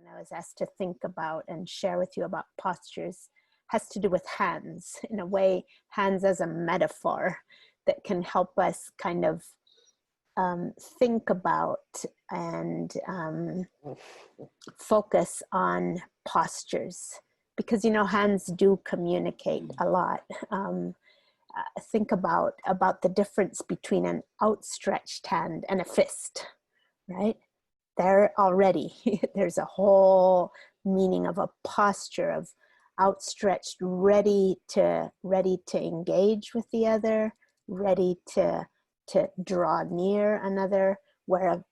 when I was asked to think about and share with you about postures has to do with hands, in a way, hands as a metaphor that can help us kind of think about and focus on postures, because, you know, hands do communicate a lot. Think about the difference between an outstretched hand and a fist, right? There already, there's a whole meaning of a posture of outstretched, ready to engage with the other, ready to draw near another, where a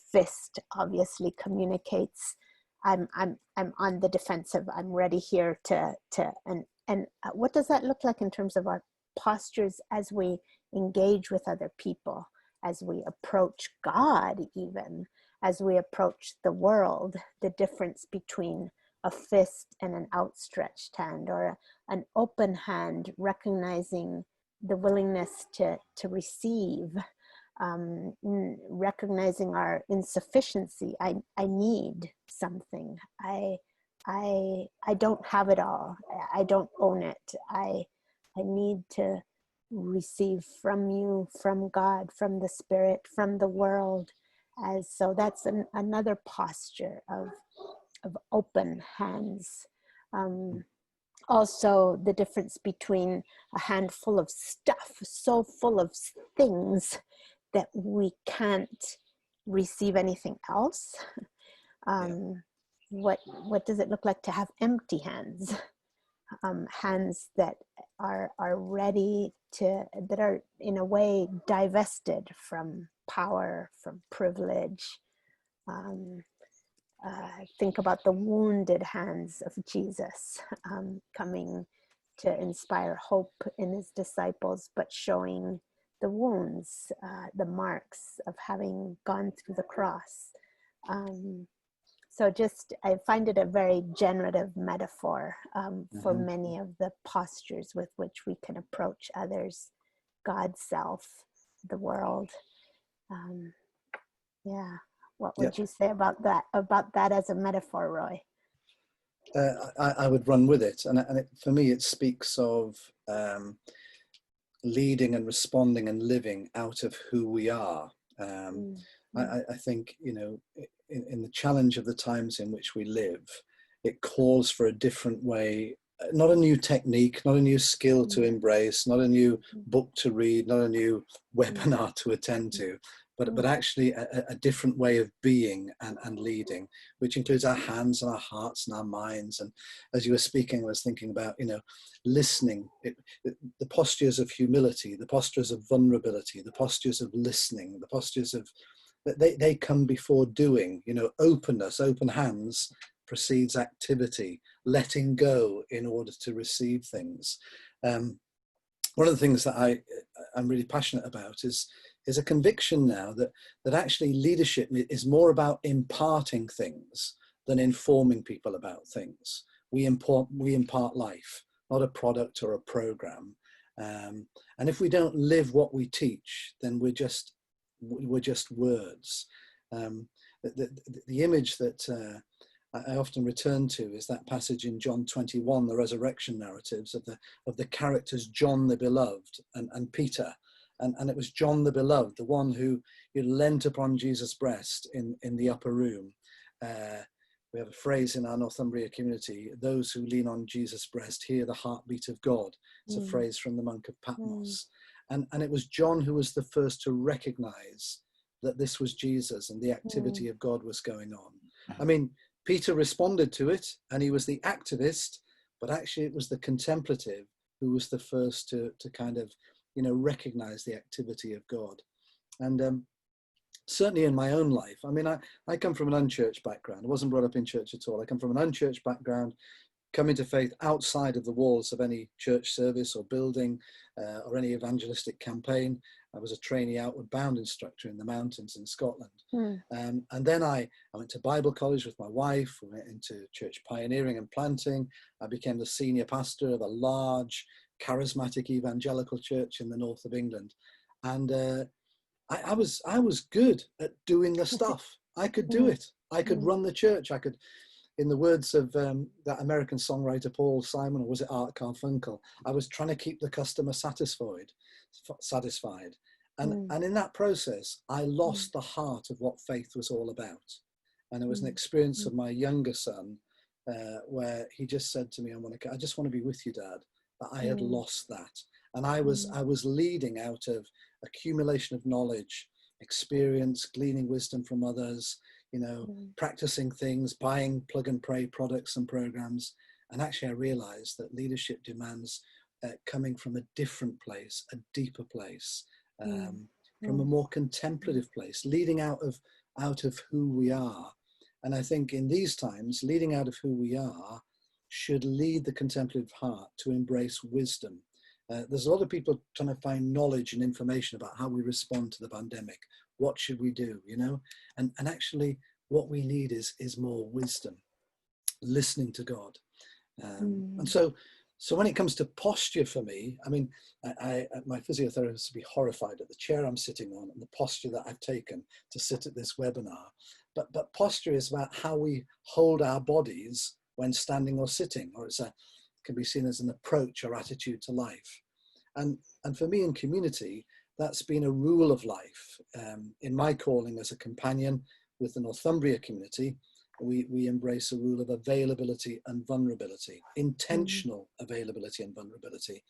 fist obviously communicates, I'm on the defensive, I'm ready here and what does that look like in terms of our postures as we engage with other people, as we approach God, even as we approach the world? The difference between a fist and an outstretched hand, or an open hand, recognizing the willingness to receive, recognizing our insufficiency. I need something. I don't have it all. I don't own it. I need to receive from you, from God, from the Spirit, from the world. So that's another posture of open hands. Also, the difference between a handful of stuff, so full of things that we can't receive anything else. What does it look like to have empty hands? Hands that are ready to, that are in a way divested from power, from privilege. Think about the wounded hands of Jesus, coming to inspire hope in his disciples, but showing the wounds, the marks of having gone through the cross. So just, I find it a very generative metaphor for many of the postures with which we can approach others, God's self, the world. What would you say about that as a metaphor, Roy? I would run with it. And for me, it speaks of leading and responding and living out of who we are. I think, you know, in the challenge of the times in which we live, it calls for a different way, not a new technique, not a new skill to embrace, not a new book to read, not a new webinar to attend to, but actually a different way of being and leading, which includes our hands and our hearts and our minds. And as you were speaking, I was thinking about, you know, listening, the postures of humility, the postures of vulnerability, the postures of listening, the postures of, they come before doing, you know, openness, open hands precedes activity, letting go in order to receive things. One of the things that I'm really passionate about is a conviction now that actually leadership is more about imparting things than informing people about things. We impart life, not a product or a program. And if we don't live what we teach, then we're just words. The image that I often return to is that passage in John 21, the resurrection narratives of the characters John the Beloved and Peter. And it was John the Beloved, the one who leant upon Jesus' breast in the upper room. We have a phrase in our Northumbria community: those who lean on Jesus' breast hear the heartbeat of God. It's a phrase from the Monk of Patmos. And it was John who was the first to recognize that this was Jesus and the activity of God was going on. I mean, Peter responded to it and he was the activist, but actually it was the contemplative who was the first to kind of, you know, recognize the activity of God. And certainly in my own life, I mean, I come from an unchurched background. I wasn't brought up in church at all. I come from an unchurched background, coming to faith outside of the walls of any church service or building or any evangelistic campaign. I was a trainee outward bound instructor in the mountains in Scotland. And then I went to Bible college with my wife. We went into church pioneering and planting. I became the senior pastor of a large charismatic evangelical church in the north of England. And I was good at doing the stuff. I could do it. I could run the church. I could in the words of that American songwriter Paul Simon, or was it Art Carfunkel, I was trying to keep the customer satisfied. And in that process, I lost the heart of what faith was all about. And it was an experience of my younger son where he just said to me, I just want to be with you, Dad. But I had lost that. And I was leading out of accumulation of knowledge, experience, gleaning wisdom from others, practicing things, buying plug and pray products and programs. And actually I realized that leadership demands coming from a different place, a deeper place, from a more contemplative place, leading out of who we are. And I think in these times, leading out of who we are should lead the contemplative heart to embrace wisdom. There's a lot of people trying to find knowledge and information about how we respond to the pandemic. What should we do, And actually what we need is more wisdom, listening to God. And so when it comes to posture for me, I mean, my physiotherapist would be horrified at the chair I'm sitting on and the posture that I've taken to sit at this webinar. But posture is about how we hold our bodies when standing or sitting, or can be seen as an approach or attitude to life. And for me in community, that's been a rule of life. In my calling as a companion with the Northumbria community, we embrace a rule of availability and vulnerability, intentional availability and vulnerability,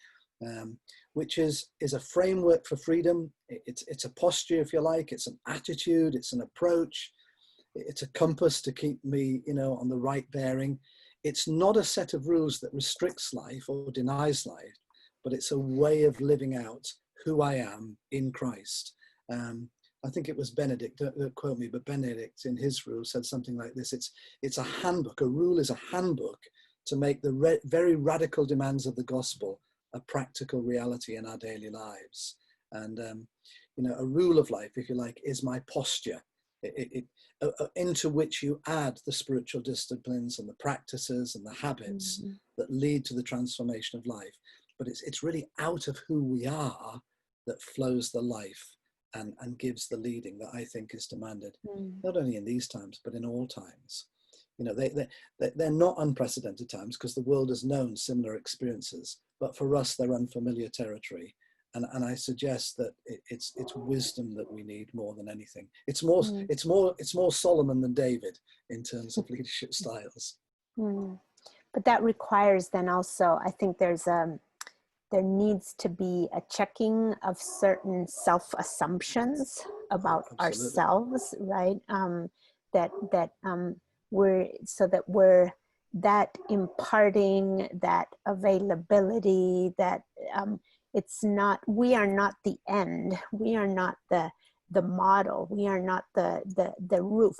which is a framework for freedom. It's a posture, if you like. It's an attitude. It's an approach. It's a compass to keep me, on the right bearing. It's not a set of rules that restricts life or denies life, but it's a way of living out who I am in Christ. I think it was Benedict, don't quote me, but Benedict in his rule said something like this. It's a handbook. A rule is a handbook to make the very radical demands of the gospel a practical reality in our daily lives. And, a rule of life, if you like, is my posture. Into which you add the spiritual disciplines and the practices and the habits that lead to the transformation of life. But it's really out of who we are that flows the life and gives the leading that I think is demanded, not only in these times, but in all times. They're not unprecedented times because the world has known similar experiences, but for us, they're unfamiliar territory. And I suggest that it's wisdom that we need more than anything. It's more Solomon than David in terms of leadership styles. But that requires then also, I think there needs to be a checking of certain self-assumptions about ourselves, right? We're that imparting, that availability, that we are not the end. We are not the model. We are not the roof,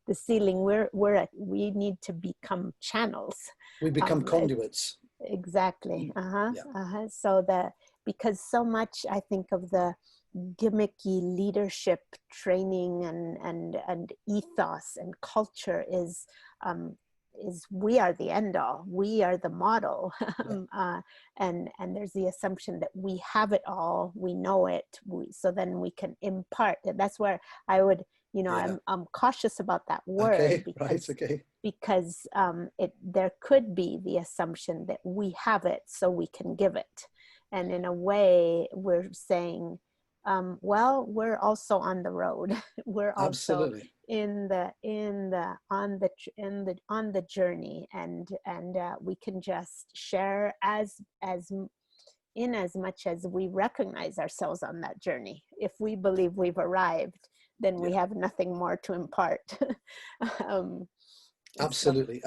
the ceiling. We need to become channels. We become conduits. Exactly. So because so much I think of the gimmicky leadership training and ethos and culture is we are the end all, we are the model. And there's the assumption that we have it all, we know it, so then we can impart. That's where I would, I'm cautious about that word, because there could be the assumption that we have it so we can give it. And in a way we're saying, well, we're also on the road. We're also on the journey, and we can just share as much as we recognize ourselves on that journey. If we believe we've arrived, then we have nothing more to impart. Absolutely.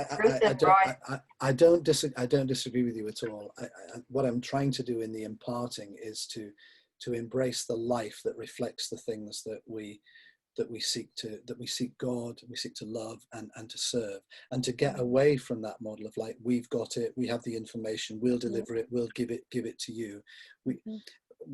I don't disagree with you at all. What I'm trying to do in the imparting is to embrace the life that reflects the things that we seek God, we seek to love and to serve, and to get away from that model of like, we've got it, we have the information, we'll deliver it, we'll give it to you.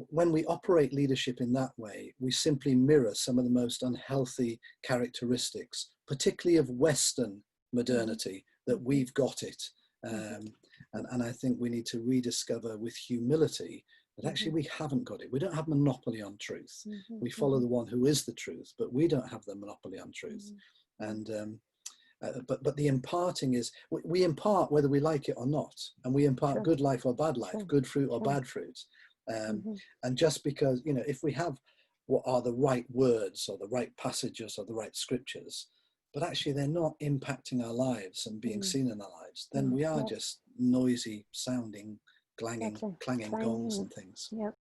When we operate leadership in that way, we simply mirror some of the most unhealthy characteristics, particularly of Western modernity, that we've got it. And I think we need to rediscover with humility that actually we haven't got it. We don't have monopoly on truth. We follow the one who is the truth, but we don't have the monopoly on truth. And But the imparting is, we impart whether we like it or not, and we impart good life or bad life, good fruit or bad fruit. And just because, you know, if we have what are the right words or the right passages or the right scriptures, but actually they're not impacting our lives and being seen in our lives, then we are just noisy sounding, clanging gongs and things. Yep.